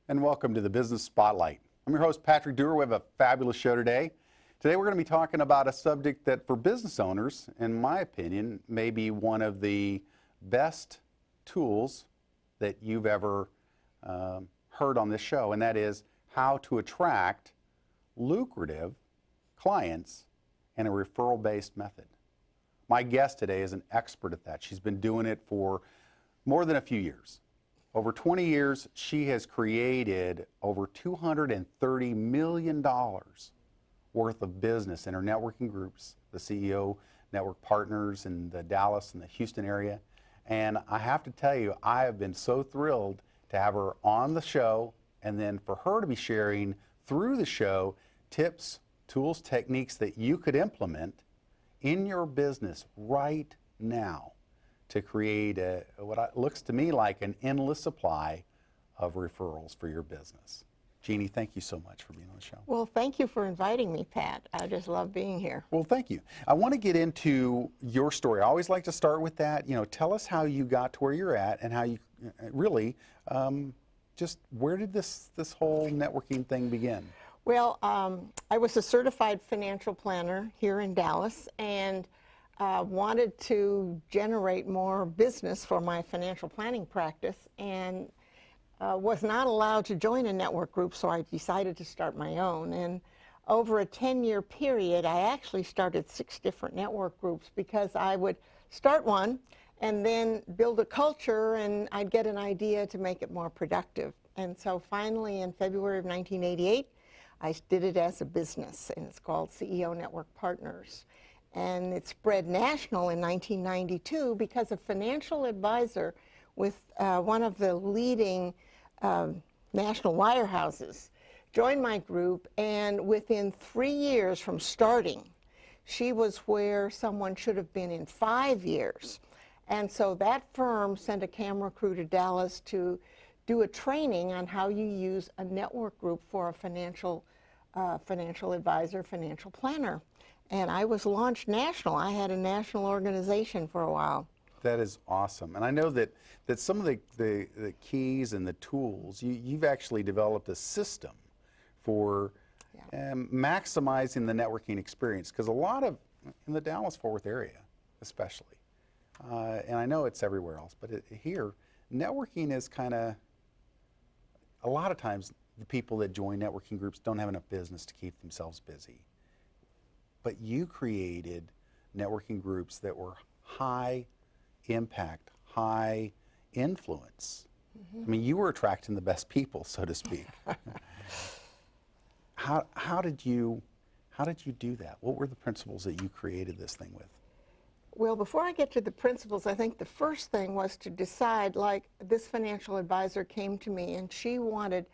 And welcome to the Business Spotlight. I'm your host, Patrick Dewar. We have a fabulous show today. Today we're going to be talking about a subject that for business owners, in my opinion, may be one of the best tools that you've ever heard on this show, and that is how to attract lucrative clients in a referral-based method. My guest today is an expert at that. She's been doing it for more than a few years. Over 20 years, she has created over $230 million worth of business in her networking groups, the CEO Network Partners in the Dallas and the Houston area. And I have to tell you, I have been so thrilled to have her on the show and then for her to be sharing through the show tips, tools, techniques that you could implement in your business right now to create what looks to me like an endless supply of referrals for your business. Jeannie, thank you so much for being on the show. Well, thank you for inviting me, Pat. I just love being here. Well, thank you. I want to get into your story. I always like to start with that. You know, tell us how you got to where you're at and how you really, just where did this whole networking thing begin? Well, I was a certified financial planner here in Dallas and wanted to generate more business for my financial planning practice and was not allowed to join a network group, so I decided to start my own. And over a 10-year period, I actually started 6 different network groups because I would start one and then build a culture and I'd get an idea to make it more productive. And so finally in February of 1988, I did it as a business, and it's called CEO Network Partners. And it spread national in 1992 because a financial advisor with one of the leading national wirehouses joined my group, and within 3 years from starting, she was where someone should have been in 5 years. And so that firm sent a camera crew to Dallas to do a training on how you use a network group for a financial advisor, financial planner. And I was launched national. I had a national organization for a while. That is awesome. And I know that some of the keys and the tools, you've actually developed a system for maximizing the networking experience. Because a lot of, in the Dallas-Fort Worth area especially, and I know it's everywhere else, but here, networking is kind of, a lot of times the people that join networking groups don't have enough business to keep themselves busy. But you created networking groups that were high impact, high influence. Mm-hmm. I mean, you were attracting the best people, so to speak. How did you do that? What were the principles that you created this thing with? Well, before I get to the principles, I think the first thing was to decide, like, this financial advisor came to me and she wanted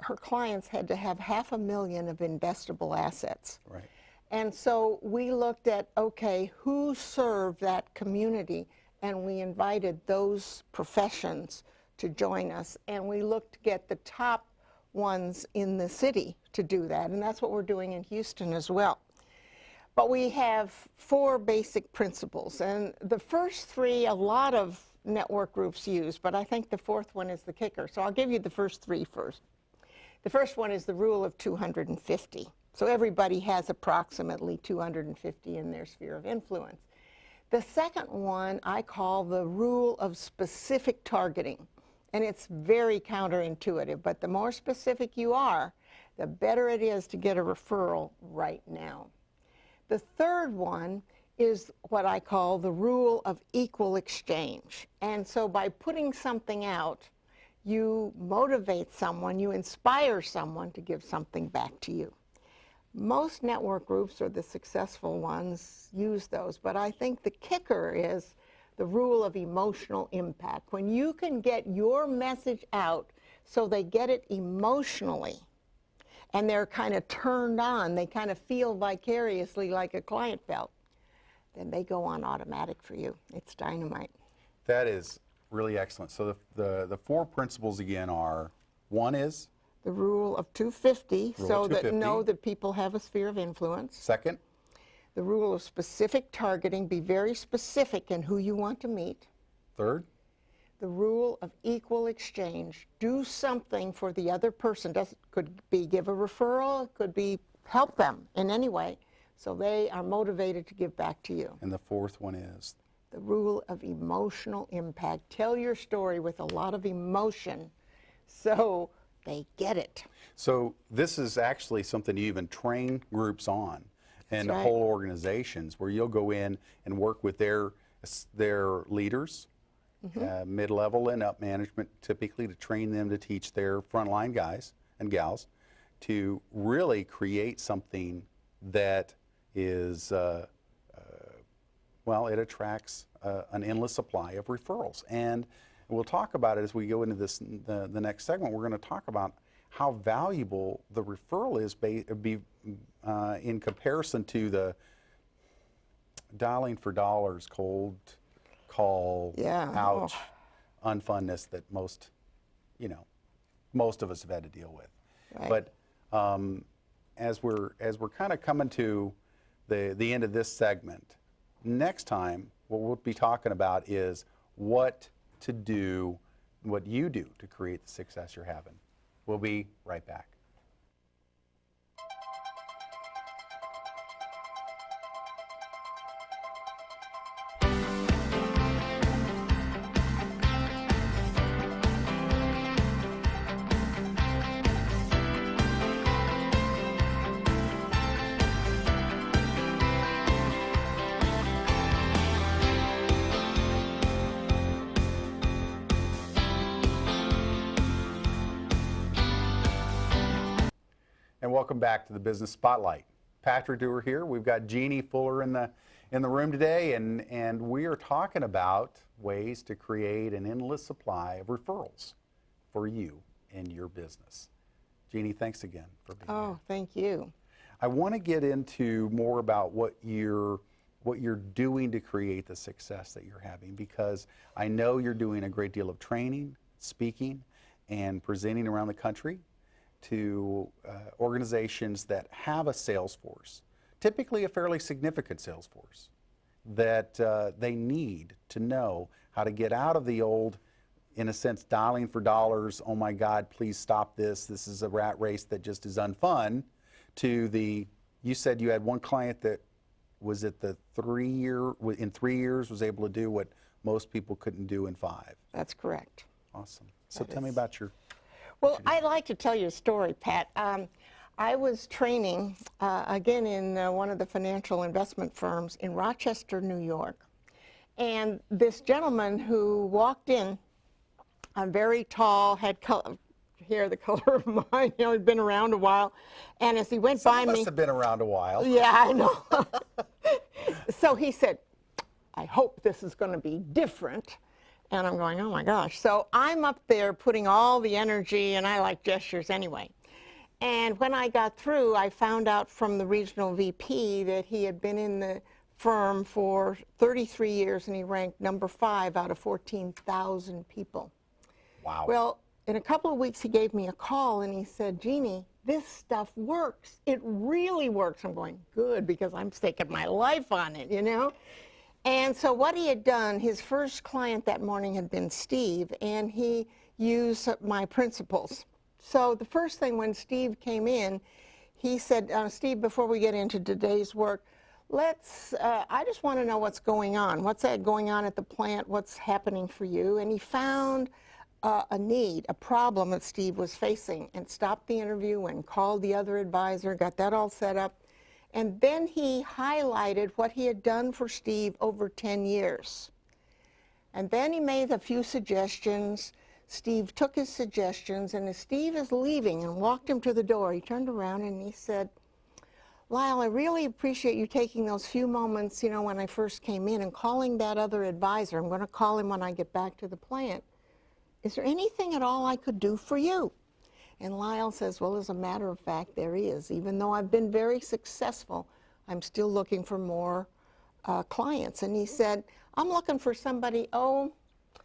her clients had to have $500,000 of investable assets. Right. And so we looked at, okay, who served that community, and we invited those professions to join us, and we looked to get the top ones in the city to do that, and that's what we're doing in Houston as well. But we have 4 basic principles, and the first 3 a lot of network groups use, but I think the 4th one is the kicker. So I'll give you the first 3 first. The first one is the rule of 250. So everybody has approximately 250 in their sphere of influence. The second one I call the rule of specific targeting. And it's very counterintuitive, but the more specific you are, the better it is to get a referral right now. The third one is what I call the rule of equal exchange. And so by putting something out, you motivate someone, you inspire someone to give something back to you. Most network groups, or the successful ones, use those, but I think the kicker is the rule of emotional impact. When you can get your message out so they get it emotionally, and they're kind of turned on, they kind of feel vicariously like a client felt, then they go on automatic for you. It's dynamite. That is really excellent. So the 4 principles again are, one is? The rule of 250, so that know that people have a sphere of influence. Second? The rule of specific targeting, be very specific in who you want to meet. Third? the rule of equal exchange. Do something for the other person. Could be give a referral, it could be help them in any way, so they are motivated to give back to you. And the fourth one is? The rule of emotional impact. Tell your story with a lot of emotion so they get it. So this is actually something you even train groups on, and right. whole organizations, where you'll go in and work with their leaders, mid-level and up management, typically, to train them to teach their frontline guys and gals to really create something that is, well, it attracts an endless supply of referrals. And we'll talk about it as we go into this, the next segment. We're going to talk about how valuable the referral is in comparison to the dialing for dollars, cold call, ouch, unfunness that most of us have had to deal with. Right. But as we're kind of coming to the end of this segment, next time what we'll be talking about is what you do to create the success you're having. We'll be right back. And welcome back to the Business Spotlight. Patrick Dewar here. We've got Genie Fuller in the room today, and we are talking about ways to create an endless supply of referrals for you and your business. Genie, thanks again for being here. Oh, thank you. I want to get into more about what you're doing to create the success that you're having, because I know you're doing a great deal of training, speaking, and presenting around the country to organizations that have a sales force, typically a fairly significant sales force, that they need to know how to get out of the old, in a sense, dialing for dollars, oh my God, please stop this is a rat race that just is unfun, to you said you had one client that was at in 3 years was able to do what most people couldn't do in 5. That's correct. Awesome. So tell me about your... Well, I'd like to tell you a story, Pat. I was training, again, in one of the financial investment firms in Rochester, New York. And this gentleman who walked in, very tall, had hair the color of mine, he'd been around a while. And as he went by me... Some of us have been around a while. Yeah, I know. So he said, I hope this is going to be different. And I'm going, oh my gosh. So I'm up there putting all the energy, and I like gestures anyway. And when I got through, I found out from the regional VP that he had been in the firm for 33 years, and he ranked number 5 out of 14,000 people. Wow. Well, in a couple of weeks, he gave me a call, and he said, Genie, this stuff works. It really works. I'm going, good, because I'm staking my life on it, And so what he had done, his first client that morning had been Steve, and he used my principles. So the first thing when Steve came in, he said, Steve, before we get into today's work, I just want to know what's going on. What's going on at the plant? What's happening for you? And he found a problem that Steve was facing, and stopped the interview and called the other advisor, got that all set up. And then he highlighted what he had done for Steve over 10 years. And then he made a few suggestions. Steve took his suggestions, and as Steve is leaving and walked him to the door, he turned around and he said, Lyle, I really appreciate you taking those few moments, when I first came in, and calling that other advisor. I'm going to call him when I get back to the plant. Is there anything at all I could do for you? And Lyle says, well, as a matter of fact, there is. Even though I've been very successful, I'm still looking for more clients. And he said, I'm looking for somebody,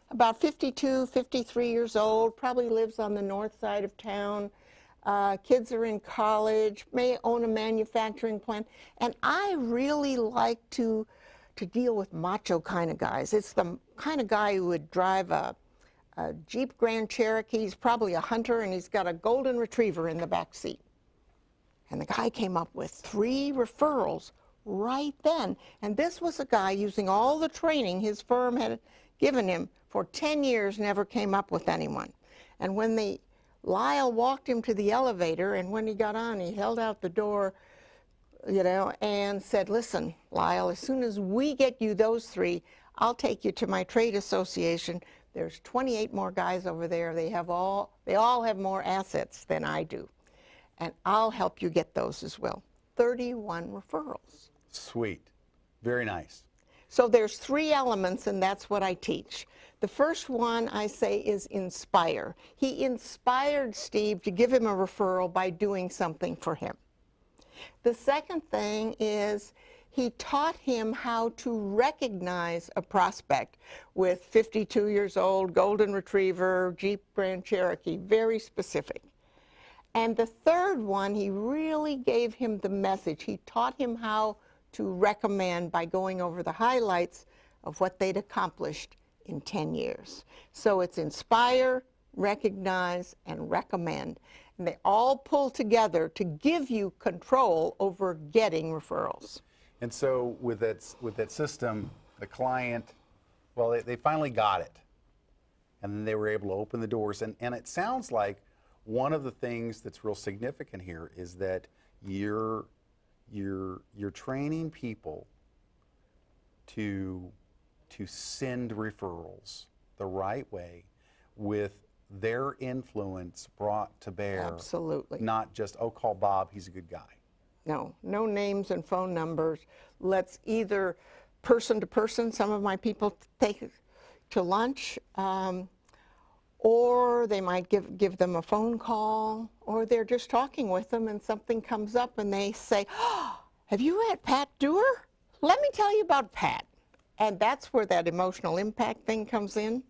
about 52, 53 years old, probably lives on the north side of town. Kids are in college, may own a manufacturing plant. And I really like to deal with macho kind of guys. It's the kind of guy who would drive a a Jeep Grand Cherokee. He's probably a hunter, and he's got a golden retriever in the back seat. And the guy came up with 3 referrals right then. And this was a guy using all the training his firm had given him for 10 years, never came up with anyone. And when Lyle walked him to the elevator, and when he got on, he held out the door, you know, and said, listen, Lyle, as soon as we get you those 3, I'll take you to my trade association. There's 28 more guys over there. They all have more assets than I do. And I'll help you get those as well. 31 referrals. Sweet. Very nice. So there's 3 elements, and that's what I teach. The first one I say is inspire. He inspired Steve to give him a referral by doing something for him. The second thing is he taught him how to recognize a prospect with 52 years old, golden retriever, Jeep Grand Cherokee, very specific. And the third one, he really gave him the message. He taught him how to recommend by going over the highlights of what they'd accomplished in 10 years. So it's inspire, recognize, and recommend. And they all pull together to give you control over getting referrals. And so with that system, the client, well, they finally got it. And then they were able to open the doors. And it sounds like one of the things that's real significant here is that you're training people to send referrals the right way with their influence brought to bear. Absolutely. Not just, oh, call Bob, he's a good guy. No names and phone numbers. Let's either person to person, some of my people take to lunch, or they might give them a phone call, or they're just talking with them and something comes up and they say, oh, have you met Pat Dewar? Let me tell you about Pat. And that's where that emotional impact thing comes in.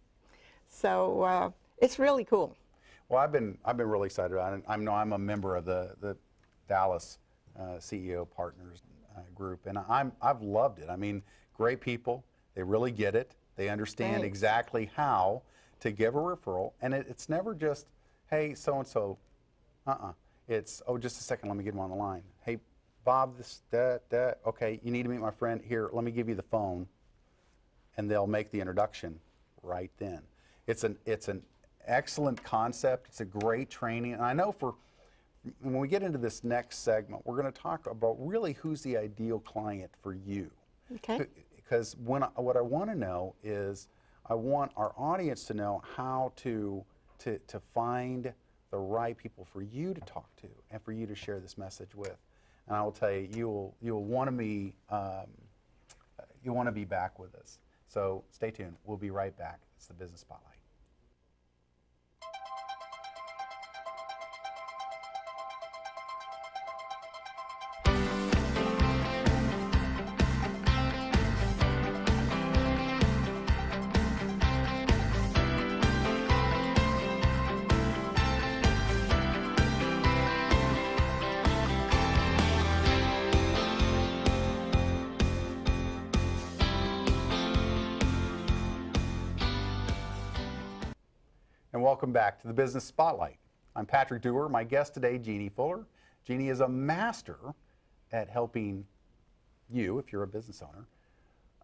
So it's really cool. Well, I've been really excited about it. I'm a member of the Dallas CEO Partners group, and I've loved it. I mean, great people. They really get it. They understand exactly how to give a referral, and it's never just, hey, so-and-so, It's, oh, just a second, let me get him on the line. Hey, Bob, okay, you need to meet my friend. Here, let me give you the phone, and they'll make the introduction right then. It's an excellent concept. It's a great training, and I know when we get into this next segment, we're going to talk about really who's the ideal client for you. Okay. Because what I want to know is, I want our audience to know how to find the right people for you to talk to and for you to share this message with. And I will tell you, you'll want to be back with us. So stay tuned. We'll be right back. It's the Business Spotlight. And welcome back to the Business Spotlight. I'm Patrick Dewar. My guest today, Genie Fuller. Genie is a master at helping you, if you're a business owner,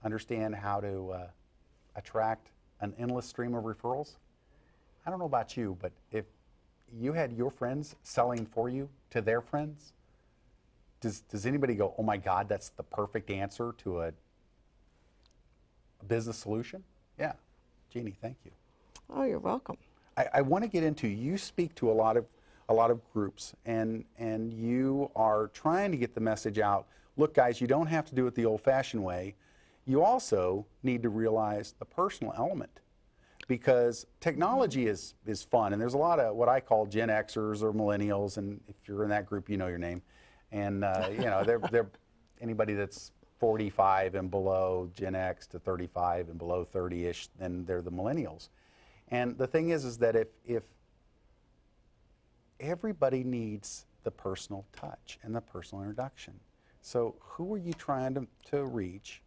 understand how to attract an endless stream of referrals. I don't know about you, but if you had your friends selling for you to their friends, does anybody go, oh my God, that's the perfect answer to a business solution? Yeah. Genie, thank you. Oh, you're welcome. I want to get into, you speak to a lot of groups, and you are trying to get the message out. Look, guys, you don't have to do it the old-fashioned way. You also need to realize the personal element, because technology is fun, and there's a lot of what I call Gen Xers or millennials, and if you're in that group, you know your name. And you know, they're anybody that's 45 and below, Gen X to 35 and below 30-ish, then they're the millennials. And the thing is that if everybody needs the personal touch and the personal introduction. So who are you trying to reach,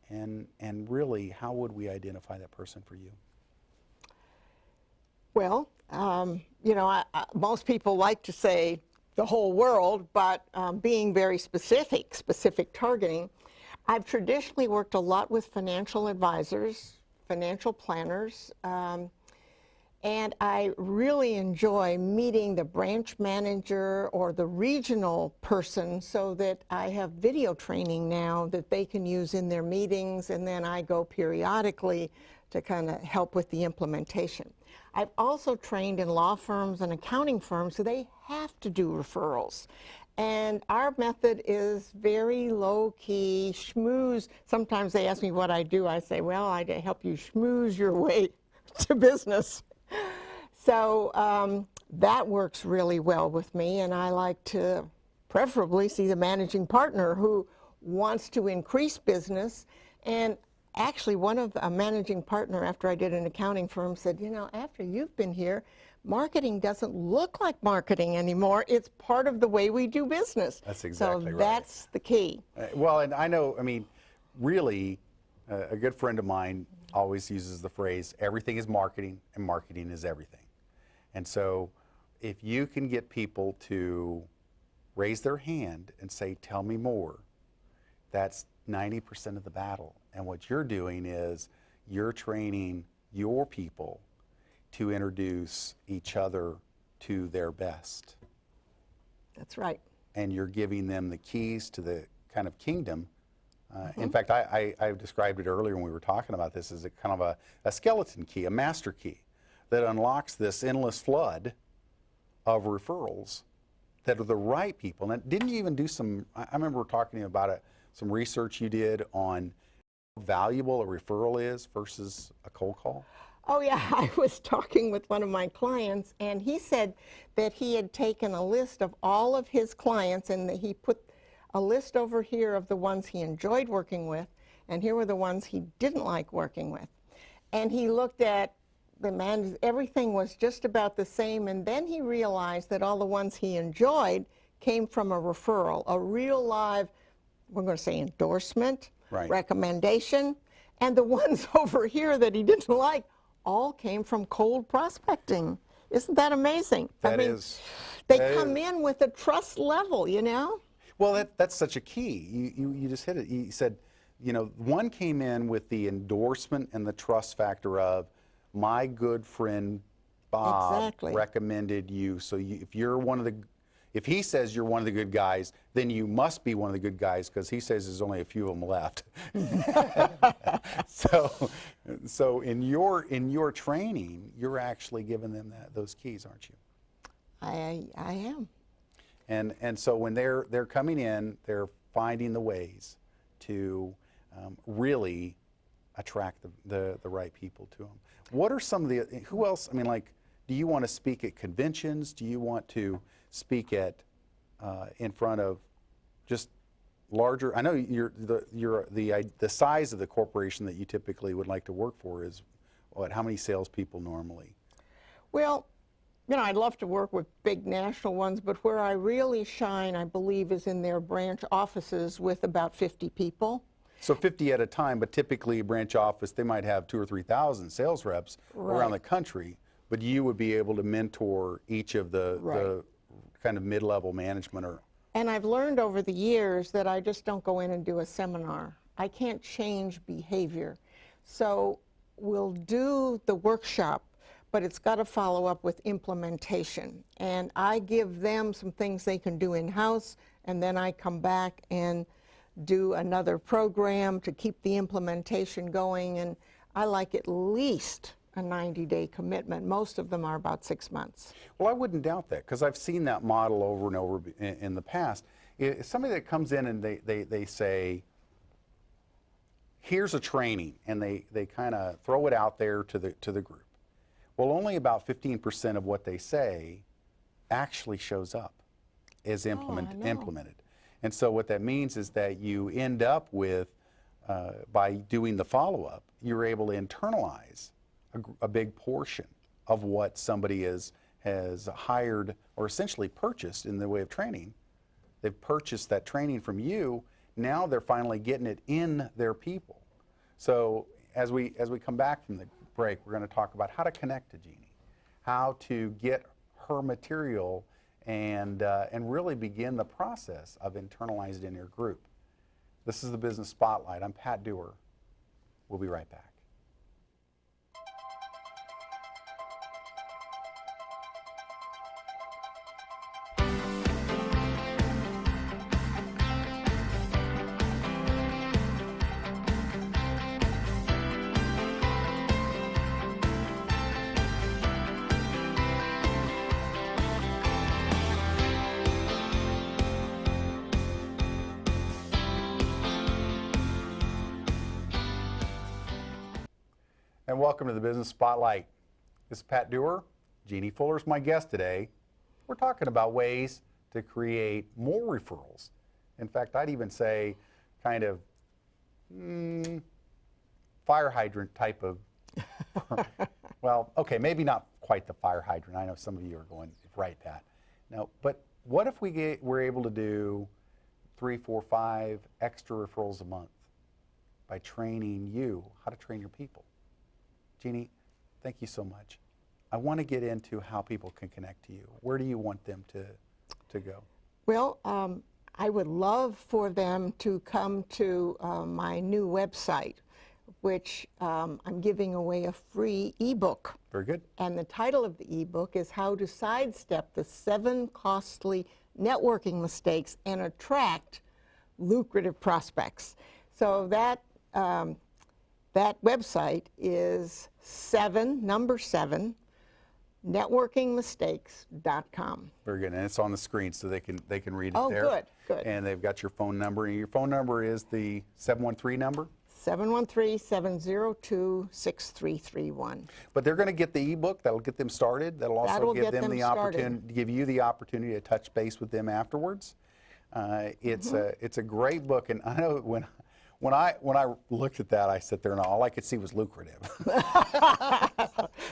and really how would we identify that person for you? Well, you know, most people like to say the whole world, but being very specific targeting, I've traditionally worked a lot with financial advisors, financial planners, and I really enjoy meeting the branch manager or the regional person so that I have video training now that they can use in their meetings, and then I go periodically to kind of help with the implementation. I've also trained in law firms and accounting firms, so they have to do referrals. And our method is very low-key, schmooze. Sometimes they ask me what I do. I say, well, I help you schmooze your way to business. So that works really well with me, and I like to preferably see the managing partner who wants to increase business. And actually, a managing partner, after I did an accounting firm, said, you know, after you've been here, marketing doesn't look like marketing anymore. It's part of the way we do business. That's exactly right. So that's the key. Well, and I know, I mean, really, a good friend of mine always uses the phrase, everything is marketing, and marketing is everything. And so if you can get people to raise their hand and say, tell me more, that's 90% of the battle. And what you're doing is you're training your people to introduce each other to their best. That's right. And you're giving them the keys to the kind of kingdom. In fact, I described it earlier when we were talking about this as a kind of a skeleton key, a master key that unlocks this endless flood of referrals that are the right people. And didn't you even do some, I remember talking to you about it, some research you did on how valuable a referral is versus a cold call? Oh yeah, I was talking with one of my clients, and he said that he had taken a list of all of his clients, and that he put a list over here of the ones he enjoyed working with, and here were the ones he didn't like working with. And he looked at the man, everything was just about the same, and then he realized that all the ones he enjoyed came from a referral, a real live, we're going to say endorsement, right, recommendation, and the ones over here that he didn't like all came from cold prospecting. Isn't that amazing? That they come in with a trust level, you know? Well, that's such a key. You just hit it. You said, you know, one came in with the endorsement and the trust factor of, my good friend Bob recommended you. So if you're one of the, if he says you're one of the good guys, then you must be one of the good guys because he says there's only a few of them left. So in your training, you're actually giving them those keys, aren't you? I am. And so when they're coming in, they're finding the ways to really attract the right people to them. What are some of the, who else, I mean, like, do you want to speak at conventions? Do you want to speak at, in front of just larger, I know the size of the corporation that you typically would like to work for is, what, how many salespeople normally? Well, you know, I'd love to work with big national ones, but where I really shine, I believe, is in their branch offices with about 50 people. So 50 at a time, but typically a branch office, they might have 2,000 or 3,000 sales reps around the country, but you would be able to mentor each of the kind of mid-level management. And I've learned over the years that I just don't go in and do a seminar. I can't change behavior. So we'll do the workshop, but it's got to follow up with implementation. And I give them some things they can do in-house, and then I come back and do another program to keep the implementation going. And I like at least a 90-day commitment. Most of them are about 6 months. Well, I wouldn't doubt that, because I've seen that model over and over in the past. It's somebody that comes in and they say, here's a training, and they kind of throw it out there to the group. Well, only about 15% of what they say actually shows up, is implemented. And so what that means is that you end up with, by doing the follow-up, you're able to internalize a big portion of what somebody has hired or essentially purchased in the way of training. They've purchased that training from you. Now they're finally getting it in their people. So as we come back from the break, we're going to talk about how to connect to Genie, how to get her material and really begin the process of internalizing it in your group. This is the Business Spotlight. I'm Pat Dewar. We'll be right back. And welcome to the Business Spotlight. This is Pat Dewar. Genie Fuller is my guest today. We're talking about ways to create more referrals. In fact, I'd even say kind of fire hydrant type of, well, okay, maybe not quite the fire hydrant. I know some of you are going, right, Pat. No, but what if we're able to do 3, 4, 5 extra referrals a month by training you how to train your people? Genie, thank you so much. I want to get into how people can connect to you. Where do you want them to go? Well, I would love for them to come to my new website, which I'm giving away a free ebook. Very good. And the title of the ebook is How to Sidestep the 7 Costly Networking Mistakes and Attract Lucrative Prospects. So that website is 7, networkingmistakes.com. Very good, and it's on the screen so they can read it Oh, there. good, good. And they've got your phone number, and your phone number is the 713 number? 713-702-6331. But they're going to get the ebook. That'll get them started. That'll also give them the opportunity, give you the opportunity to touch base with them afterwards. It's a great book, and I know when I looked at that, I sat there and all I could see was lucrative.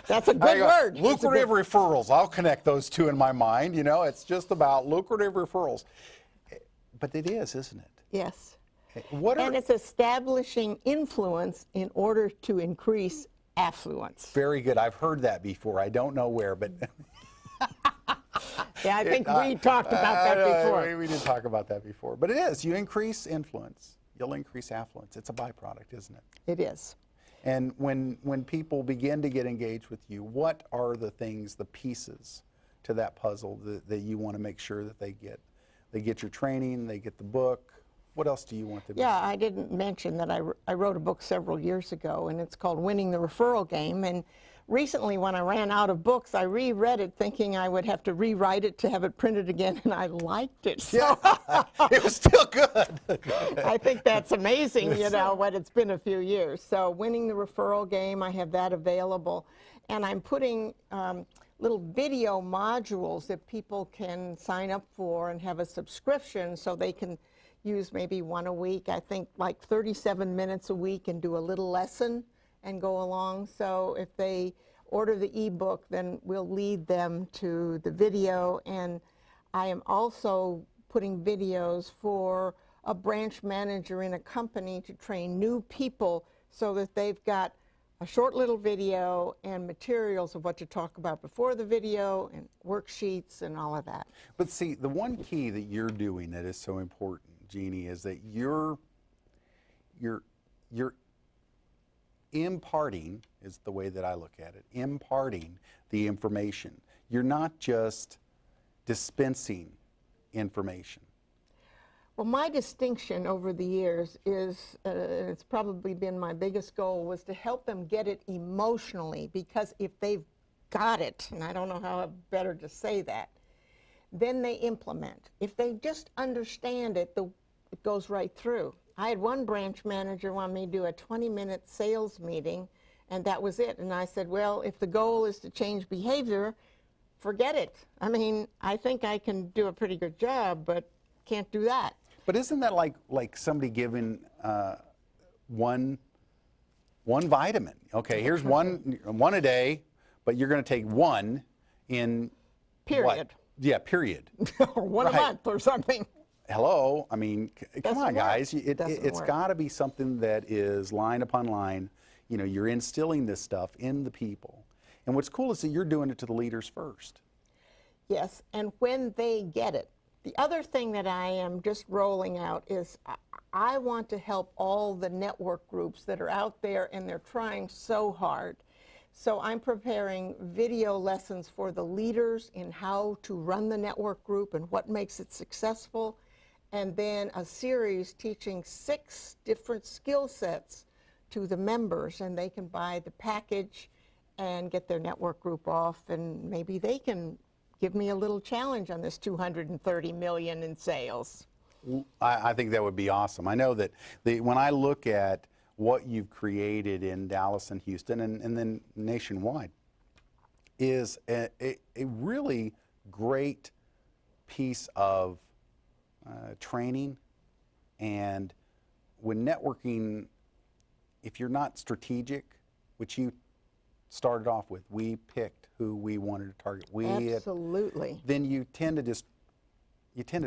That's a good word. Lucrative referrals. I'll connect those two in my mind. You know, it's just about lucrative referrals. But it is, isn't it? Yes. And it's establishing influence in order to increase affluence. Very good. I've heard that before. I don't know where, but yeah, I think we talked about that before. We did talk about that before. But it is. You increase influence, you'll increase affluence. It's a byproduct, isn't it? It is. And when people begin to get engaged with you, what are the things, the pieces to that puzzle that you want to make sure that they get? They get your training, they get the book. What else do you want them to do? Yeah, I didn't mention that I wrote a book several years ago, and it's called Winning the Referral Game. And recently, when I ran out of books, I reread it thinking I would have to rewrite it to have it printed again, and I liked it. So yeah, it was still good. I think that's amazing, you know, when it's been a few years. So Winning the Referral Game, I have that available. And I'm putting little video modules that people can sign up for and have a subscription so they can use maybe one a week. I think like 37 minutes a week and do a little lesson and go along. So if they order the ebook, then we'll lead them to the video. And I am also putting videos for a branch manager in a company to train new people so that they've got a short little video and materials of what to talk about before the video and worksheets and all of that. But see, the one key that you're doing that is so important, Genie, is that you're imparting, is the way that I look at it, imparting the information. You're not just dispensing information. Well, my distinction over the years is, it's probably been my biggest goal, was to help them get it emotionally, because if they've got it, and I don't know how better to say that, then they implement. If they just understand it, it goes right through. I had one branch manager want me to do a 20-minute sales meeting, and that was it. And I said, well, if the goal is to change behavior, forget it. I mean, I think I can do a pretty good job, but can't do that. But isn't that like somebody giving one vitamin? Okay, here's one a day, but you're going to take one in period. What? Yeah, period. Or one a month or something. Hello, I mean, come on, guys. It's got to be something that is line upon line. You know, you're instilling this stuff in the people. And what's cool is that you're doing it to the leaders first. Yes, and when they get it. The other thing that I am just rolling out is I want to help all the network groups that are out there and they're trying so hard. So I'm preparing video lessons for the leaders in how to run the network group and what makes it successful, and then a series teaching 6 different skill sets to the members, and they can buy the package and get their network group off, and maybe they can give me a little challenge on this 230 million in sales. I think that would be awesome. I know that when I look at what you've created in Dallas and Houston and then nationwide is a really great piece of training. And when networking, if you're not strategic, which you started off with, we picked who we wanted to target. Absolutely. Then you tend to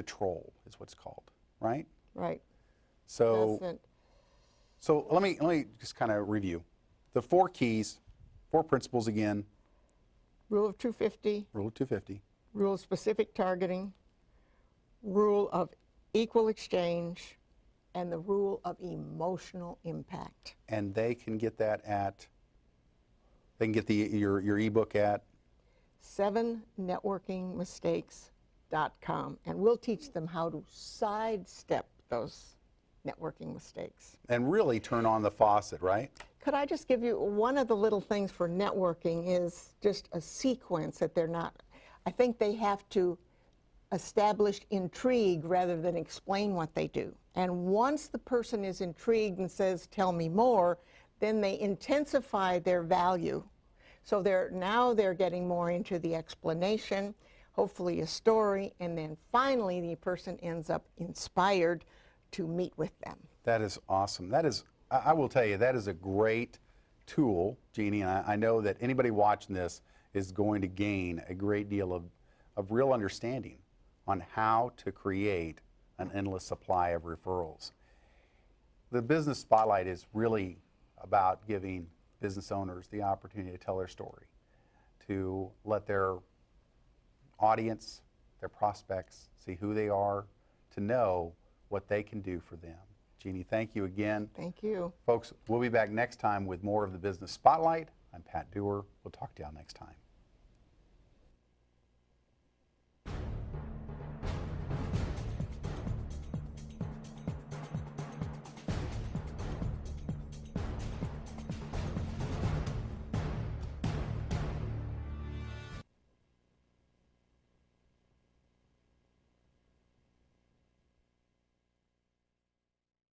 troll, is what's called, right? Right. So let me just kind of review the 4 keys, 4 principles again. Rule of 250. Rule of 250. Rule of specific targeting. Rule of equal exchange. And the rule of emotional impact. And they can get that at, they can get your ebook at 7networkingmistakes.com, and we'll teach them how to sidestep those networking mistakes. And really turn on the faucet, right? Could I just give you one of the little things for networking is just a sequence that they're not, I think they have to establish intrigue rather than explain what they do. And once the person is intrigued and says, tell me more, then they intensify their value. So now they're getting more into the explanation, hopefully a story, and then finally the person ends up inspired to meet with them. That is awesome. That is, I will tell you, that is a great tool, Jeannie, and I know that anybody watching this is going to gain a great deal of real understanding on how to create an endless supply of referrals. The Business Spotlight is really about giving business owners the opportunity to tell their story, to let their audience, their prospects, see who they are, to know what they can do for them. Jeannie, thank you again. Thank you. Folks, we'll be back next time with more of the Business Spotlight. I'm Pat Dewar. We'll talk to y'all next time.